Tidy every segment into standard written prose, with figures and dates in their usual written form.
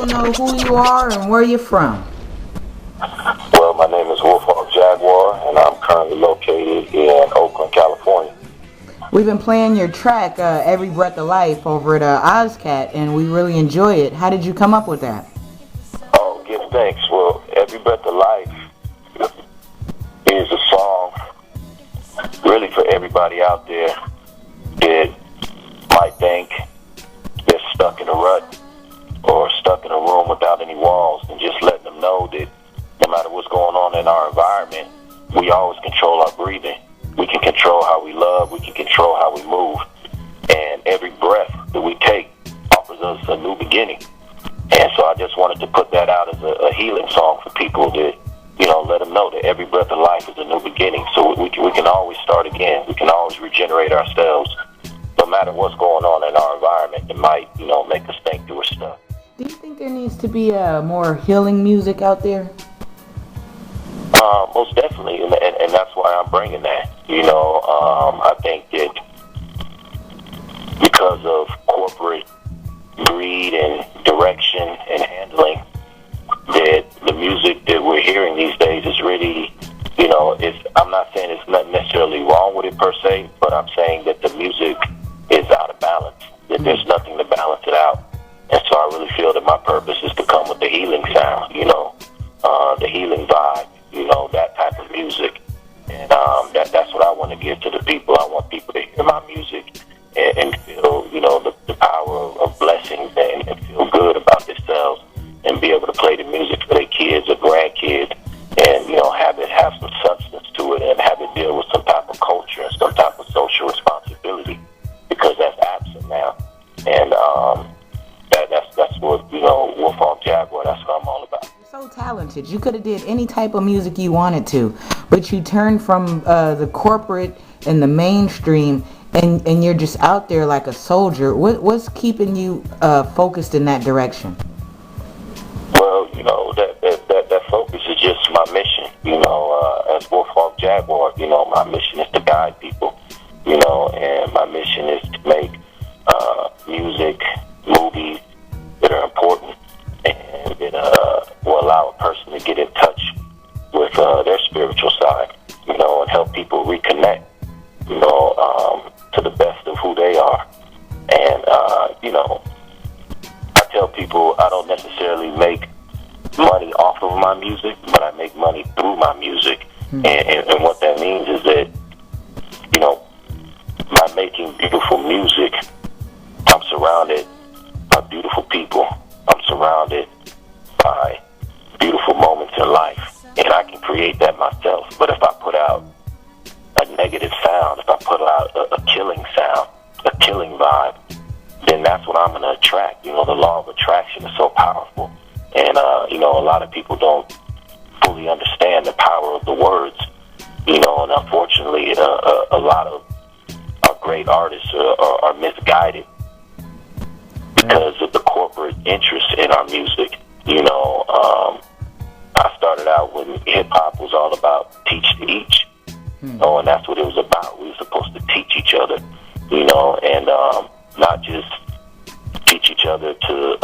know who you are and where you're from? Well, my name is WolfHawkJaguar, and I'm currently located in Oakland, California. We've been playing your track, Every Breath of Life, over at OzCat, and we really enjoy it. How did you come up with that? Oh, give thanks. Well, Every Breath of Life is a song really for everybody out there that might think they're stuck in a rut or stuck in a room without any walls, and just letting them know that no matter what's going on in our environment, we always control our breathing. We can control how we love. We can control how we move. And every breath that we take offers us a new beginning. And so I just wanted to put that out as a healing song for people that, let them know that every breath of life is a new beginning. So we can always start again. We can always regenerate ourselves, no matter what's going on in our environment that might, make us think that we're stuck. Do you think there needs to be more healing music out there? Most definitely, and that's why I'm bringing that. I think that because of corporate greed and direction and handling, that the music that we're hearing these days is really, I'm not saying it's not necessarily wrong with it per se, but I'm saying that the music is out of balance, that there's nothing to balance it out. And so I really feel that my purpose is to come with the healing sound, the healing vibe, that type of music. And that's what I want to give to the people. I want people to hear my music and feel, the power of blessings and feel good about themselves and be able to play the music for their kids or grandkids and, have some substance to it and have it deal with some type of culture and some type of social responsibility, because that's absent now. And that's what, WolfHawkJaguar, that's what I'm all about. So talented. You could have did any type of music you wanted to, but you turned from the corporate and the mainstream, and you're just out there like a soldier. What's keeping you focused in that direction? Well, that focus is just my mission. As WolfHawkJaguar, my mission is to guide people. And my mission is to make music, movies that are important and that will allow a person to get in touch with their spiritual side, and help people reconnect, to the best of who they are. And, I tell people I don't necessarily make money off of my music, but I make money through my music. And what that means is that, by making beautiful music, I'm surrounded by beautiful people. I'm surrounded by beautiful moments in life, and I can create that myself. But if I put out a negative sound, if I put out a killing sound, a killing vibe, then that's what I'm going to attract. The law of attraction is so powerful, and a lot of people don't fully understand the power of the words, and unfortunately a lot of our great artists are misguided because of the corporate interest in our music. I started out when hip-hop was all about teach to each, and that's what it was about. We were supposed to teach each other, and not just teach each other to,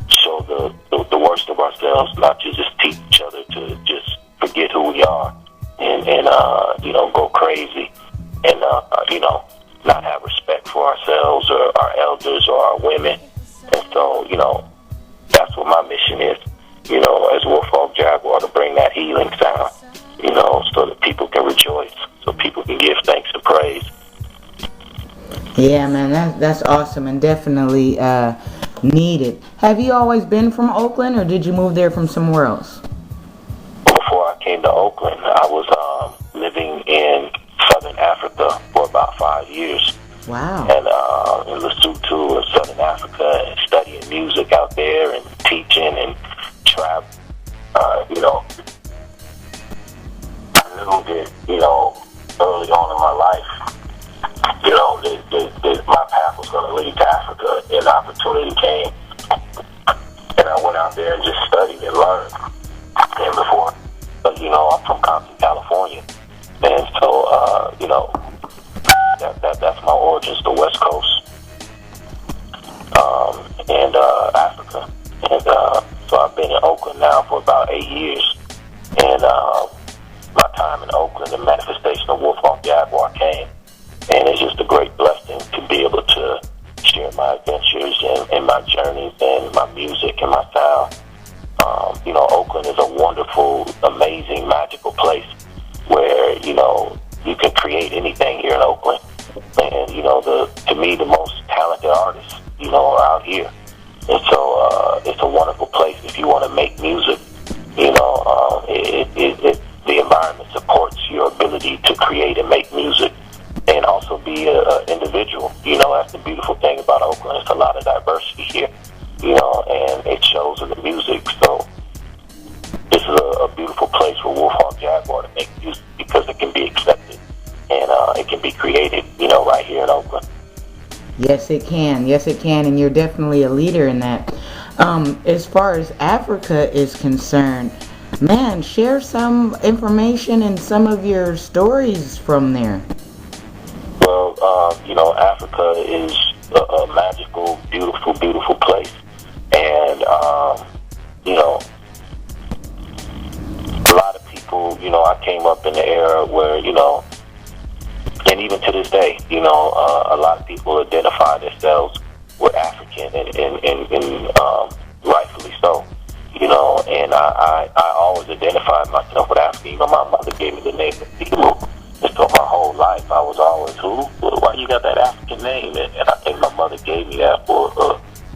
show the worst of ourselves, not to just teach each other to just forget who we are and go crazy and, not have respect for ourselves or our elders or our women. And so, that's what my mission is, as WolfHawkJaguar, to bring that healing sound, so that people can rejoice, so people can give thanks and praise. Yeah, man, that's awesome and definitely needed. Have you always been from Oakland, or did you move there from somewhere else? Before I came to Oakland, I was living in Southern Africa for about 5 years. Wow. And in Lesotho in Southern Africa, and studying music out there and teaching and travel. I knew that, early on in my life, that my path was going to lead to Africa, and the opportunity came. And I went out there and just studied and learned. And before, I'm from Compton, California. And so, that's my origins, the West Coast. and Africa. And so I've been in Oakland now for about 8 years. And my time in Oakland, the manifestation of WolfHawkJaguar came. And it's just a great blessing to be able to share my adventures and my journeys and my music and my sound. Oakland is a wonderful, amazing, magical place where, you can create anything here in Oakland. And, to me, the most talented artists, are out here. And so it's a wonderful place if you want to make music. The environment supports your ability to create and make music and also be an individual. That's the beautiful thing about Oakland. It's a lot of diversity here, and it shows in the music. So this is a beautiful place for WolfHawkJaguar to make music because it can be accepted and it can be created, right here in Oakland. Yes, it can. Yes, it can. And you're definitely a leader in that. As far as Africa is concerned, man, share some information and some of your stories from there. Well, Africa is a magical, beautiful, beautiful place. And, a lot of people, I came up in the era where, and even to this day, a lot of people identify themselves with African and rightfully so, and I always identified myself with African. My mother gave me the name of Igbo. And so my whole life I was always, why you got that African name? And I think my mother gave me that for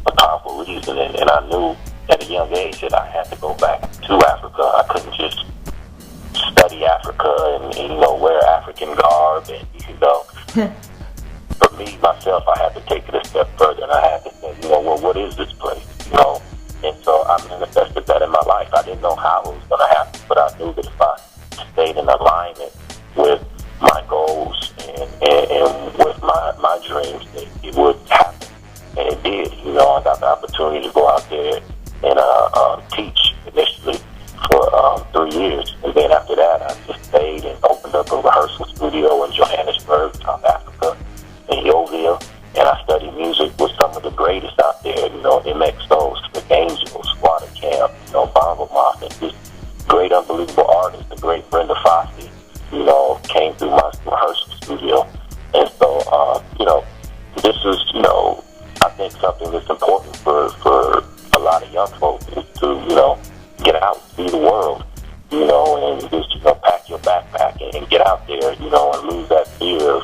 a powerful reason. And I knew at a young age that I had to go back to Africa. I couldn't just study Africa and wear African garb and, For me, myself, I had to take it a step further, and I had to say, what is this place, And so I manifested that in my life. I didn't know how it was going to happen, but I knew that if I stayed in alignment with my goals and with my dreams, that it would happen. And it did. I got the opportunity to go out there and teach initially for 3 years. And then after that, I just stayed and opened up a rehearsal studio in Johannesburg, South Africa, in Yeovil. And I studied music with some of the greatest out there, MXOs, Slick Angels, Water Camp, Bongo Mafia, just great, unbelievable artists. The great Brenda Fossey, came through my rehearsal studio. And so, this is, I think something that's important for a lot of young folks is to, get out, see the world, and just, pack your backpack and get out there, and lose that fear of,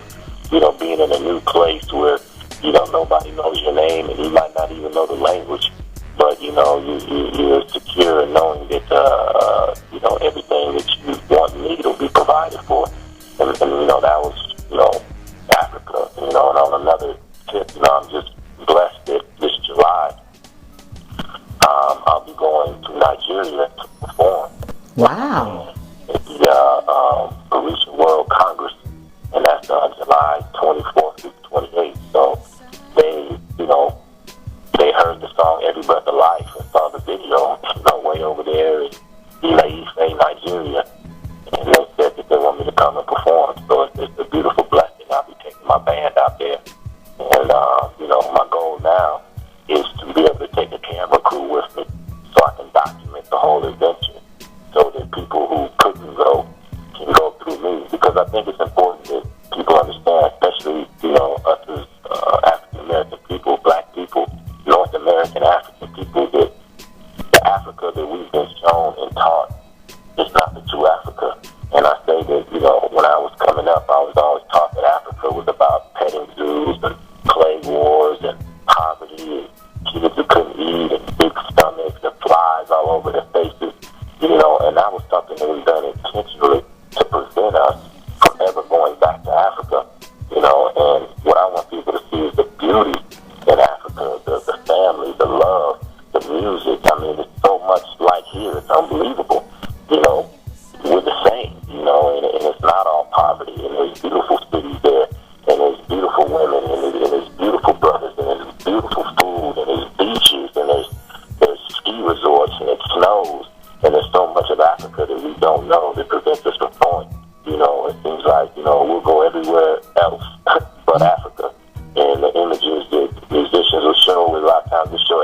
being in a new place where, nobody knows your name and you might not even know the language, but, you're secure in knowing that, everything that you want and need will be provided for. And that was, Africa, and on another tip, I'm just blessed that this July, I'll be going to Nigeria to perform. Wow. At the Parisian World Congress, and that's July 24th through 28th. So they heard the song Every Breath of Life and saw the video, way over there in Ife, Nigeria. And they said that they want me to come and perform. So it's a beautiful blessing. I'll be taking my band out there. And, my goal now is to be able to take a camera crew with me so I can document the whole adventure so that people who couldn't go can go through me. Because I think it's important that people understand, especially, us as African-American people, black people, North American African people, that the Africa that we've been shown and taught is not the true Africa. And I say that, when I was coming up, I was always taught that Africa was about petting zoos and clay wars and poverty and kids who couldn't eat and big stomachs and flies all over their faces, and that was something that was done intentionally to prevent us from ever going back to Africa, and what I want people to see is the beauty in Africa, the family, the love, the music. I mean, it's so much like here, it's unbelievable, we're the same, and it's not all poverty, and there's beautiful cities there, and there's beautiful women, and there's beautiful brothers, and there's beautiful food, and there's beaches, and there's ski resorts, and it snows, and there's so much of Africa that we don't know that prevents us from going. It seems like, we'll go everywhere else but Africa, and the images that musicians will show, a lot of times they show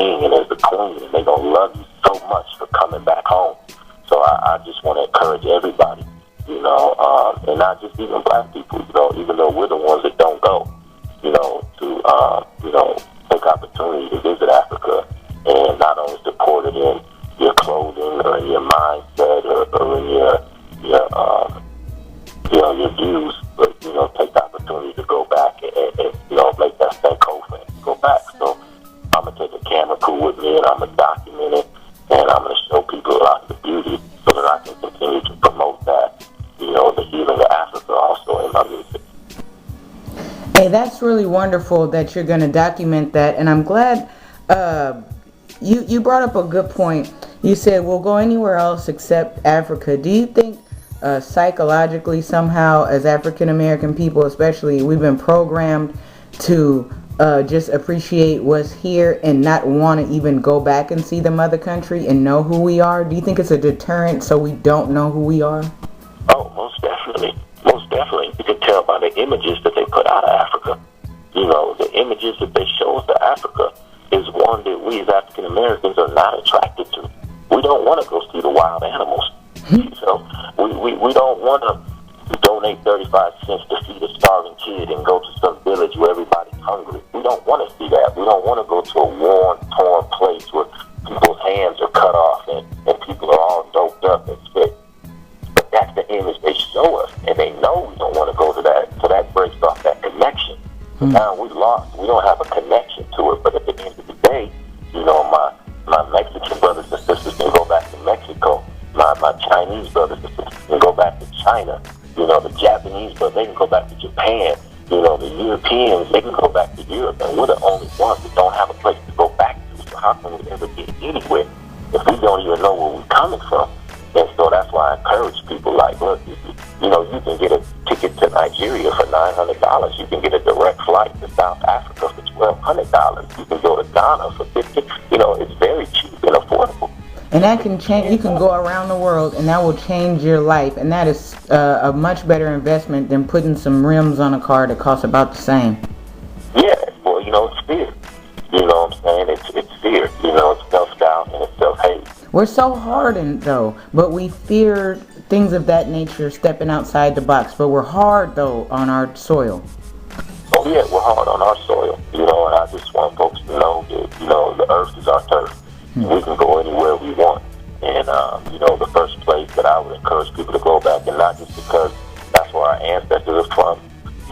king and as the queen, and they're going to love you so much for coming back home. So I just want to encourage everybody, you know, and not just even black people, you know, even though we're the ones that don't go, you know, to, you know, take opportunity to visit Africa and not only support it in your clothing or in your mindset or in your you know, your views, but, you know, take the opportunity to go back and you know, make that Sankofa and go back. So I'm going to take a camera crew with me and I'm going to document it and I'm going to show people a lot of the beauty so that I can continue to promote that, you know, the healing of Africa also in my music. Hey, that's really wonderful that you're going to document that, and I'm glad you brought up a good point. You said we'll go anywhere else except Africa. Do you think psychologically somehow as African American people especially, we've been programmed to just appreciate what's here and not want to even go back and see the mother country and know who we are? Do you think it's a deterrent so we don't know who we are? Oh, most definitely. Most definitely. You can tell by the images that they put out of Africa. You know, the images that they show us of Africa is one that we as African Americans are not attracted to. We don't want to go see the wild animals. So we don't want to donate 35 cents to feed a starving kid and go to some village where everybody's hungry. We don't want to see that. We don't want to go to a worn, torn place where people's hands are cut off and people are all doped up and sick. But that's the image they show us, and they know we don't want to go to that, so that breaks off that connection. Now we lost. We don't have a connection to it, but at the end of the day, you know, my Mexican brothers and sisters can go back to Mexico. My Chinese brothers and sisters can go back to China. You know, the Japanese brothers, they can go back to Japan. You know, the Europeans, they can go back to Europe. And we're the only ones that don't have a place to go back to. So how can we ever get anywhere if we don't even know where we're coming from? And so that's why I encourage people like, look, you know, you can get a ticket to Nigeria for $900. You can get a direct flight to South Africa for $1,200. You can go to Ghana for $50. You know, it's very cheap and affordable. And that can change. You can go around the world, and that will change your life. And that is a much better investment than putting some rims on a car that costs about the same. Yeah, well, you know, it's fear. You know what I'm saying? It's fear. You know, it's self-doubt and it's self-hate. We're so hardened, though, but we fear things of that nature, stepping outside the box. But we're hard, though, on our soil. Oh, yeah, we're hard on our soil. You know, and I just want folks to know that, you know, the earth is our turf. We can go anywhere we want. And, you know, the first place that I would encourage people to go back, and not just because that's where our ancestors are from,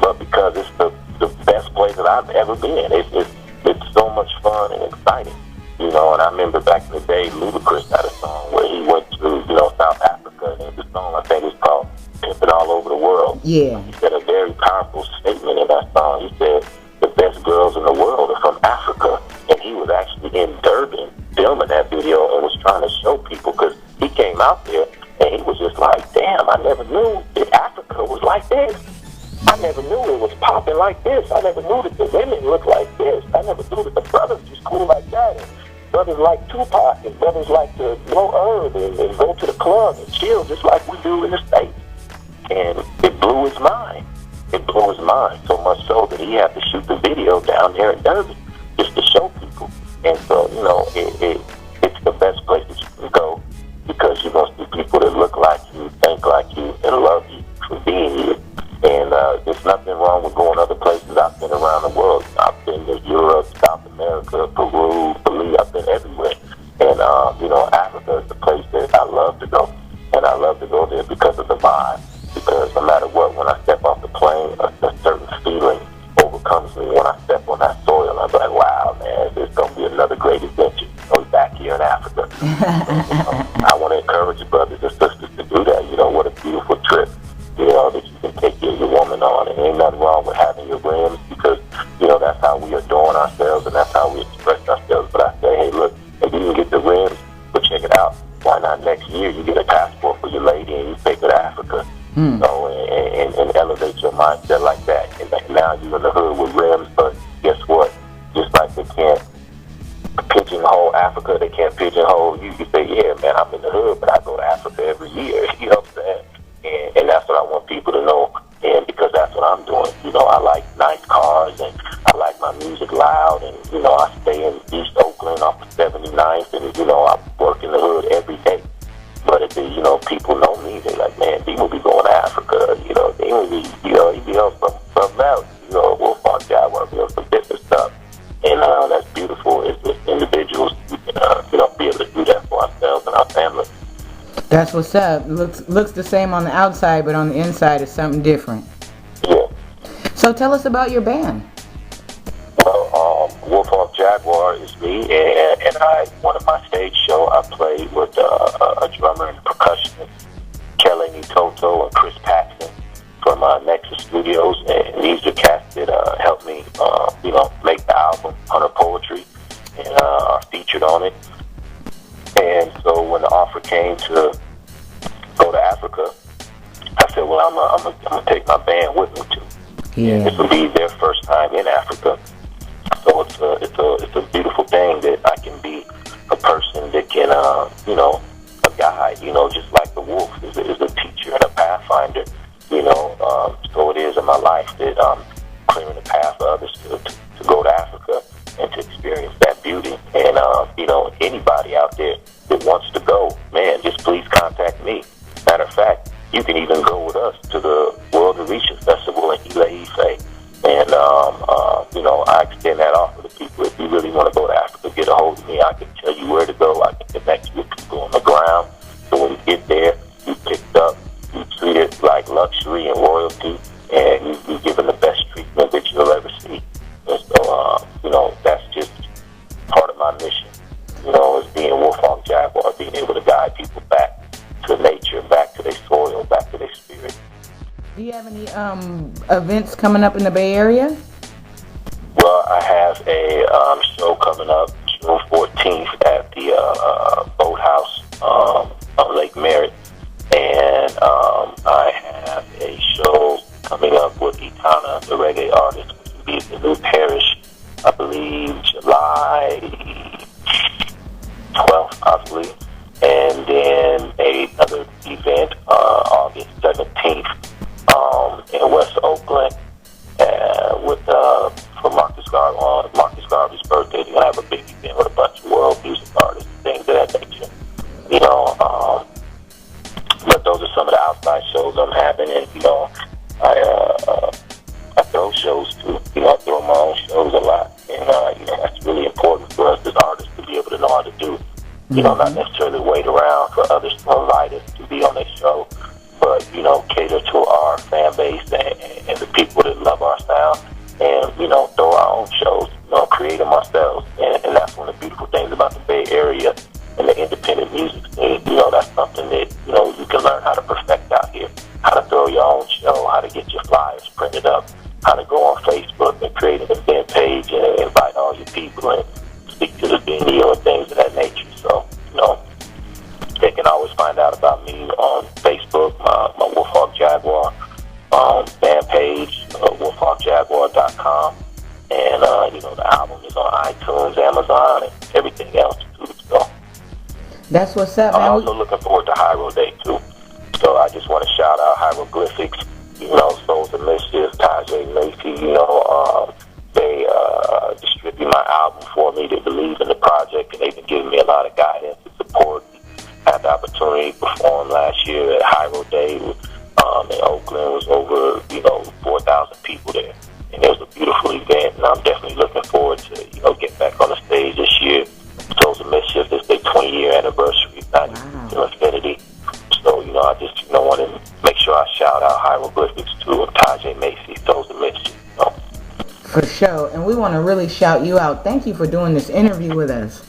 but because it's the best place that I've ever been. It's so much fun and exciting. You know, and I remember back in the day, Ludacris had a song where he went to, you know, South Africa, and the song, I think, is called Pimpin' All Over the World. Yeah. He said a very powerful statement in that song. He said, the best girls in the world are from Africa. And he was actually in Durban filming that video and was trying to show people, because he came out there and he was just like, damn, I never knew that Africa was like this. I never knew it was popping like this. I never knew that the women looked like this. I never knew that the brothers was cool like that. And brothers like Tupac and brothers like to blow herb and go to the club and chill just like we do in the States. And it blew his mind. It blew his mind so much so that he had to shoot the video down there in Durban just to show people. And so, you know, it's the best place that you can go, because you're going to see people that look like you, think like you, and love you for being you. And there's nothing wrong with going other places. I've been around the world. I've been to Europe, South America, Peru, Belize. I've been everywhere. And, you know, Africa is the place that I love to go. And I love to go there because of the vibe. Because no matter what, when I step off the plane, a certain feeling overcomes me when I step on that soil. I'm like, wow, man, this is going to be another great adventure. I'll be back here in Africa. So, you know, I want to encourage you brothers and sisters to do that. You know, what a beautiful trip, you know, that you can take your woman on. And ain't nothing wrong with having your rims, because, you know, that's how we adorn ourselves and that's how we express ourselves. But I say, hey, look, if you can get the rims, but check it out. Why not next year you get a passport for your lady and you take her to Africa? You know, and elevate your mindset like that. And now you're in the hood with rims, but guess what? Just like they can't pigeonhole Africa, they can't pigeonhole you. You say, yeah, man, I'm in the hood, but I go to Africa every year. You know what I'm saying? And that's what I want people to know and because that's what I'm doing. You know, I like nice cars, and I like my music loud, and, you know, I stay in East Oakland off of 79th, and, you know, I work in the hood every day. But if, you know, people know me, they're like, man, he will be going to Africa, you know, they will be, you know, he be on some mountain, you know, WolfHawkJaguar, be on some different stuff. And that's beautiful is with individuals, you know, be able to do that for ourselves and our family. That's what's up. Looks the same on the outside, but on the inside is something different. Yeah. So tell us about your band. Well, WolfHawkJaguar is me, and one of my stage show, I played with a drummer and a percussionist, Kelly Toto and Chris Paxton from Nexus Studios, and these are cats that helped me, you know, make the album Hunter Poetry, and are featured on it. And so when the offer came to go to Africa, I said, well, I'm gonna take my band with me too. Yeah. And this will be their first time in Africa. So it's a beautiful thing that I can be a person that can, you know, a guide, you know, just like the wolf is a teacher and a pathfinder, you know. So it is in my life that I'm clearing the path for others to go to Africa and to experience that beauty. And, you know, anybody out there that wants to go, man, just please contact me. Matter of fact, you can even go with us to the World of Reaches Festival in Ile-Ife. And, you know, I extend that offer to people. If you really want to go to Africa, get a hold of me. I can tell you where to go. I can connect you with people on the ground. So when you get there, you picked up, you treat it like luxury and royalty, and you given the best treatment that you'll ever see. And so, you know, that's just part of my mission, you know, is being WolfHawkJaguar, being able to guide people back to nature, back to their soil, back to their spirit. Do you have any events coming up in the Bay Area? Well, I have a show coming up June 14th at the Boathouse on Lake Merritt. And I have a show coming up with Itana, the reggae artist, which will be at the New Parish, I believe, July 12th, possibly. And then another event, August 17th, in West Oakland, with for Marcus Garvey's birthday. They're gonna have a big event with a bunch of world music artists, things of that nature. You know, but those are some of the outside shows I'm having, and you know, I throw shows too. You know, I throw my own shows a lot, and you know, that's really important for us as artists to be able to know how to do. You know, not necessarily wait around for others to invite us to be on their show, but, you know, cater to our fan base and the people that love our sound, and, you know, throw our own shows, you know, create them ourselves. And that's one of the beautiful things about the Bay Area and the independent music scene. You know, that's something that, you know, you can learn how to perfect out here, how to throw your own show, how to get your flyers printed up, how to go on Facebook and create an event page and invite all your people and speak to the venue and things of that nature. So, you know, they can always find out about me on Facebook, my WolfHawkJaguar fan page, WolfHawkJaguar.com. And, you know, the album is on iTunes, Amazon, and everything else, too. So That's what's up, man. I'm also looking forward to Hyro Day, too. So I just want to shout out Hieroglyphics, you know, Souls of Mischief, Shannon LACY, you know, they distribute my album for me. They believe in the project, and they've been giving me a lot of guidance and support. I had the opportunity to perform last year at Hyro Day in Oakland. It was over, you know, 4,000 people there. And it was a beautiful event, and I'm definitely looking forward to, you know, get back on the stage this year. Souls of Mischief is their 20-year anniversary, not to infinity. So, you know, I just, you know, want to make sure I shout out Hieroglyphics to Tajay Macy, Souls of Mischief, you know. For sure, and we want to really shout you out. Thank you for doing this interview with us.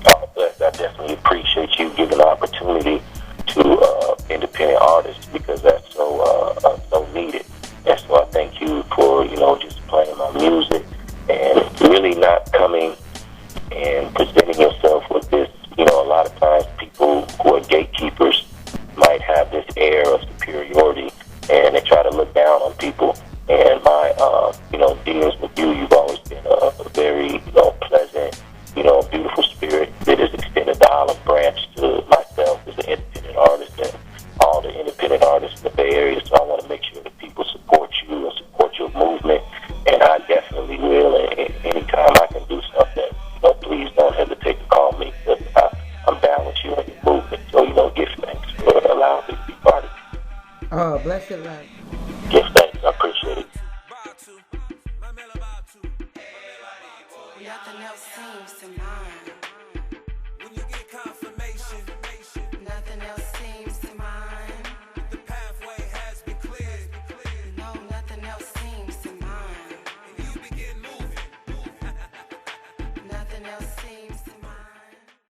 Oh, I definitely appreciate you giving the opportunity to independent artists, because that's so needed. And so I thank you for, you know, just playing my music and really not coming and presenting yourself with this. You know, a lot of times people who are gatekeepers might have this air of superiority, and they try to look down on people. And my, you know, dealings with you, you've always been a very, you know, pleasant, you know, beautiful spirit that has extended the olive branch to myself as an independent artist and all the independent artists in the Bay Area. So I want to make sure that people Blessed love.